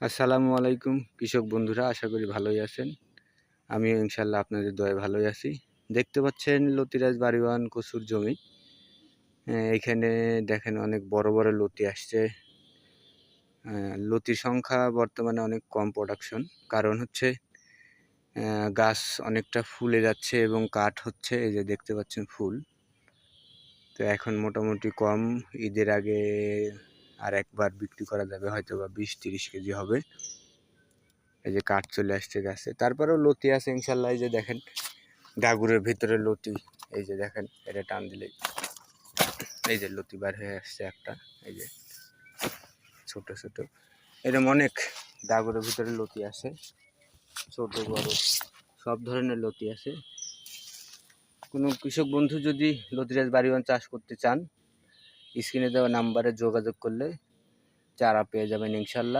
আসসালামু আলাইকুম কৃষক বন্ধুরা, আশা করি ভালোই আছেন। আমিও ইনশাল্লাহ আপনাদের দয়ায় ভালোই আছি। দেখতে পাচ্ছেন লতিরাজ বাড়িওয়ান কচুর জমি। এইখানে দেখেন অনেক বড় বড় লতি আসছে। লতির সংখ্যা বর্তমানে অনেক কম প্রোডাকশন, কারণ হচ্ছে গাছ অনেকটা ফুলে যাচ্ছে এবং কাঠ হচ্ছে। এই যে দেখতে পাচ্ছেন ফুল, তো এখন মোটামুটি কম। ঈদের আগে আর একবার বিক্রি করা যাবে, হয়তো বা 20-30 কেজি হবে। এই যে কাঠ চলে আসছে গাছে, তারপরেও লতি আছে ইনশাল্লাহ। এই যে দেখেন ডাগুরের ভিতরে লতি, এই যে দেখেন এটা টান দিলে এই যে লতি বার হয়ে আসছে একটা। এই যে ছোট ছোট এরকম অনেক ডাগুরের ভিতরে লতি আছে, ছোট বড় সব ধরনের লতি আছে। কোনো কৃষক বন্ধু যদি লতিরাজ বাড়িওয়ান চাষ করতে চান, স্ক্রিনে দেওয়া নাম্বারে যোগাযোগ করলে চারা পেয়ে যাবেন ইনশাল্লাহ।